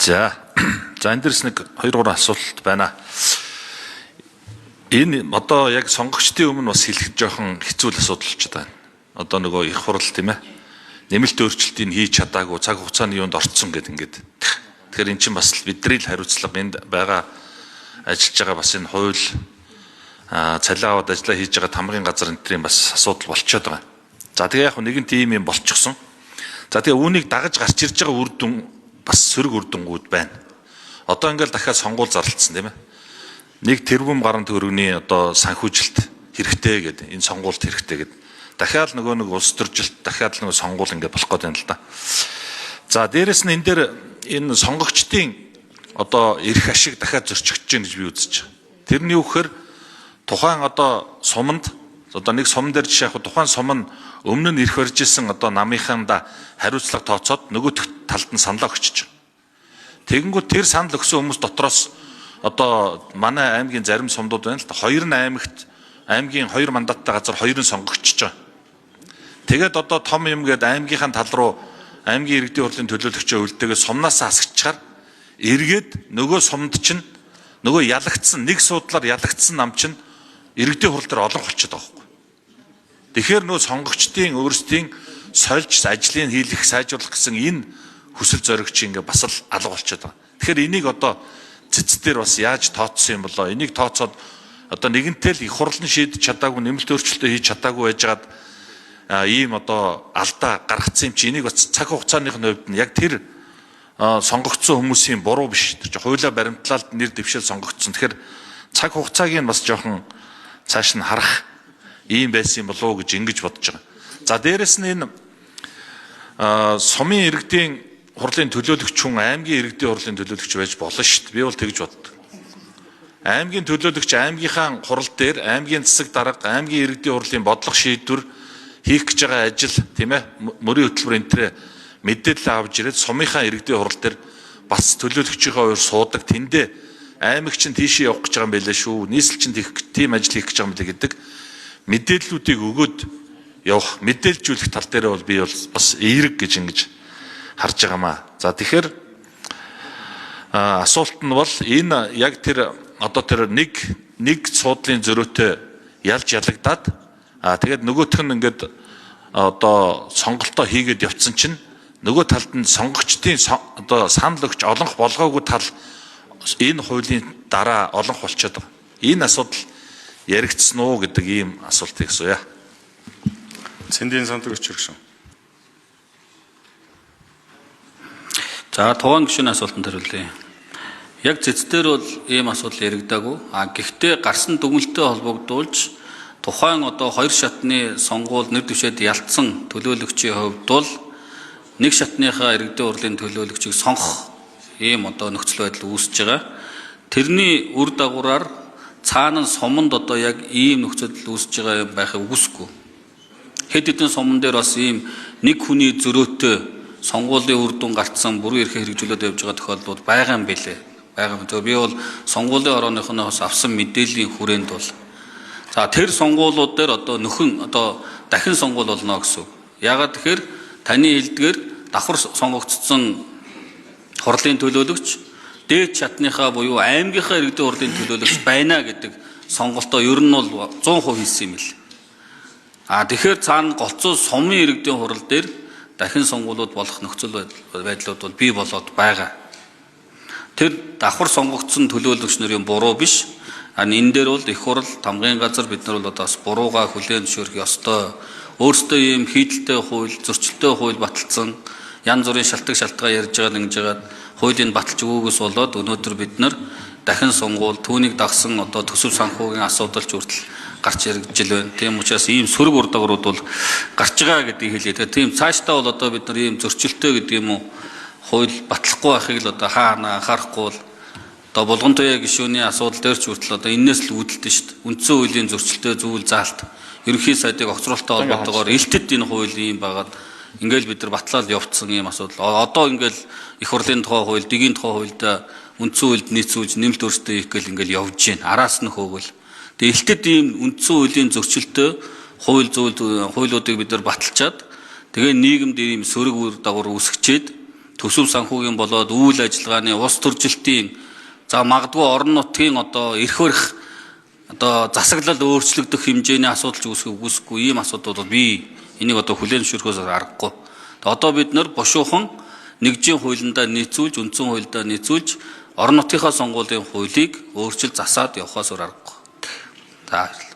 За энэ дээрс нэг 2-3 асуулт байна. Энэ одоо яг сонгогчдын өмнө бас хэлэх жоохон хэцүү асуудал болчиход байна. Одоо нөгөө их хурал тийм ээ. Нэмэлт өөрчлөлтийг хийж чадаагүй цаг хугацааны юунд орцсон гэдэг. Тэгэхээр эн чинь бас бидний л хариуцлага энд байгаа ажиллаж байгаа бас энэ хууль цалин аваад ажиллаа хийж байгаа тамгын газар энтрийн бас асуудал болчиход байгаа. За тэгээ яг нэгэн тийм юм болчихсон. За тэгээ үүнийг дагаж гарч ирж байгаа үр дүн бас сөрөг үр дүнгууд байна. Одоо ингээл дахиад сонгуул зарлцсан тийм ээ. 1 тэрбум гаруй төгрөгийн одоо санхүүжилт хэрэгтэй гэдэг. Энэ сонгуульд хэрэгтэй гэдэг. Дахиад нөгөө нэг улс төржилт дахиад нөгөө сонгуул ингээд болох гэдэг юм л да. За дээрэс нь энэ дээр энэ сонгогчдын одоо эрх ашиг дахиад зөрчигдөж гэнэ гэж би үзэж байгаа. Тэрний үхээр тухайн одоо суманд одоо нэг сум дээр жишээ авах тухайн сум нь өмнө нь ирэх барьж исэн одоо намынхаанда хариуцлага тооцоод нөгөө талд нь саналаа өгчөж. Тэгэнгүүт тэр санал өгсөн хүмүүс дотроос одоо манай аймгийн зарим сумдууд байна л да 2 аймагт аймгийн 2 мандаттай газар 2 сонгогчж байгаа. Тэгээд одоо том юм гээд аймгийнхаа тал руу аймгийн иргэдийн хурлын төлөөлөгчөө үлдээгээ сумнаас асгачаар эргээд нөгөө сумд чинь нөгөө ялагдсан нэг суудлаар ялагдсан нам чинь иргэдийн хурл дээр олон болчиход байгаа байхгүй. Тэгэхээр нөгөө сонгогчдын өөрсдийн сольж ажлыг хийх сайжруулах гэсэн энэ хүсэл зориг чинь ингээ бас л алга болчиход байгаа. Тэгэхээр энийг одоо цэц дээр бас яаж тооцсон юм болоо? Энийг тооцоод одоо нэгэнтэй л их хурлын шийдэж чадаагүй нэмэлт өөрчлөлтөө хийж чадаагүй байжгаад ийм одоо алдаа гаргацсан юм чи энийг бас цаг хугацааных нь хувьд нь яг тэр сонгогдсон хүмүүсийн буруу биш. Тэр чинь хуулиа баримтлаад нэр дэвшил сонгогдсон. Тэгэхээр цаг хугацааг нь бас жоохон цааш нь харах ийм байсан юм болов уу гэж ингэж бодож байгаа. За дээрэс нь энэ сумын иргэдийн хурлын төлөөлөгч хүн аймгийн иргэдийн хурлын төлөөлөгч байж болно шүү дээ. Би бол тэгж боддог. Аймгийн төлөөлөгч аймгийнхаа хурал дээр аймгийн засаг дарга аймгийн иргэдийн хурлын бодлого шийдвэр хийх гэж байгаа ажил тийм ээ мөрийн хөтөлбөр энтрээ мэдээлэл авч ирээд сумынхаа иргэдийн хурал дээр бас төлөөлөгчийнхээ хоёр суудаг тэндээ аймагч нь тийшээ явах гэж байгаа юм байлаа шүү. Нийслэлч нь тийм ажил хийх гэж байгаа юм билээ гэдэг мэдээллүүдийг өгөөд явах мэдээлжүүлэх тал дээр бол би бол бас эерэг гэж ингэж харж байгаамаа. За тэгэхээр асуулт нь бол энэ яг тэр одоо тэр нэг суудлын зөрөөтэй ялж ялагдаад тэгээд нөгөөх нь ингээд одоо сонголтоо хийгээд явцсан чинь нөгөө талд нь сонгогчдын одоо санал өгч олонх болгоогүй тал энэ хуулийн дараа олонх болчиход байгаа. Энэ асуудал яригдсан уу гэдэг ийм асуултыг асууя. Цэндийн сандаг өчрөгшөн. За тухайн гишүүний асуултанд хариулъя. Яг цэцдэр бол ийм асуудал яригдаагүй. Гэхдээ гарсан дүгнэлттэй холбогдуулж тухайн одоо 2 шатны сонгуул нэр дэвшээд ялцсан төлөөлөгчийн хувьд бол нэг шатныхаа иргэдийн хурлын төлөөлөгчийг сонгох ийм одоо нөхцөл байдал үүсэж байгаа. Тэрний үр дагавраар цаана нь суманд одоо яг ийм нөхцөл үүсэж байгаа юм байхыг үгүйсэхгүй. Хэд хэдэн суман дээр бас ийм нэг хүний зөрөөтэй сонгуулийн үр дүн гартсан бүрэн эрхээ хэрэгжүүлээд явж байгаа тохиолдол байгаа юм билээ. Би бол сонгуулийн орооныхоос авсан мэдээллийн хүрээнд бол за тэр сонгуулиуд дээр одоо нөхөн одоо дахин сонгуул болно гэсэн үг. Яагаад тэгэхээр таны хэлдгээр давхар сонгогдсон хурлын төлөөлөгч дээд шатныхаа буюу аймгийнхаа иргэдийн хурлын төлөөлөгч байна гэдэг сонголтоо ер нь бол 100% хийсэн юм л. Тэгэхээр цаана голцоо сумын иргэдийн хурал дээр дахин сонгуулиуд болох нөхцөл байдлууд бол бий болоод байгаа. Тэр давхар сонгогдсон төлөөлөгч нарын буруу биш. Энэ дээр бол их хурал тамгын газар бид нар бол одоо бас бурууга хүлээн зөвшөөрөх ёстой. Өөрсдөө ийм хийдэлтэй хууль, зөрчилтэй хууль баталсан янз бүрийн шалтгаан ярьж байгаа нэгж байгаа хуулийн баталж өгөөгөөс болоод өнөөдөр бид нар дахин сонгуул түүнийг дагсан одоо төсөв санхүүгийн асуудалч хүртэл гарч ирж байна. Тийм учраас ийм сөрөг ур дагаврууд бол гарч байгаа гэдгийг хэлээ. Тийм цаашдаа бол одоо бид нар ийм зөрчилтэй гэдэг юм уу хууль батлахгүй байхыг л одоо хаана анхаарахгүй бол одоо булгантуяа гишүүний асуудал дээр ч хүртэл одоо энэс л үүдэлдэн шүү дээ. Үндсэн хуулийн зөрчилтэй зүйл заалт ерөнхий сайдыг огцруулалттай холбоотойгоор илтэд энэ хууль ийм байгаад ингээл бид нар батлаад явцсан ийм асуудал. Одоо ингээл их хурлын тухай хууль, дэгийн тухай хуульд үндсэн хуульд нийцүүлж нэмэлт өөрчлөлтөө хийх гээл ингээл явж байна. Араас нь хөөгөл. Тэгээ илтэд ийм үндсэн хуулийн зөрчилтэй хуулиудыг бид нар баталчаад тэгээ нийгэмд ийм сөрөг үр дагавар үүсгчээд төсөв санхүүгийн болоод үйл ажиллагааны ус төржилтийн за магадгүй орон нутгийн одоо эрх барих одоо засаглал өөрчлөгдөх хэмжээний асуудал үүсэхгүй ийм асуудлууд би энийг одоо хүлээн зөвшөөрөхөөс аргагүй. Одоо бид нар бушуухан нэгжийн хуулиндаа нийцүүлж, үндсэн хуулиндаа нийцүүлж орон нутгийнхаа сонгуулийн хуулийг өөрчилж засаад явахаас аргагүй. За.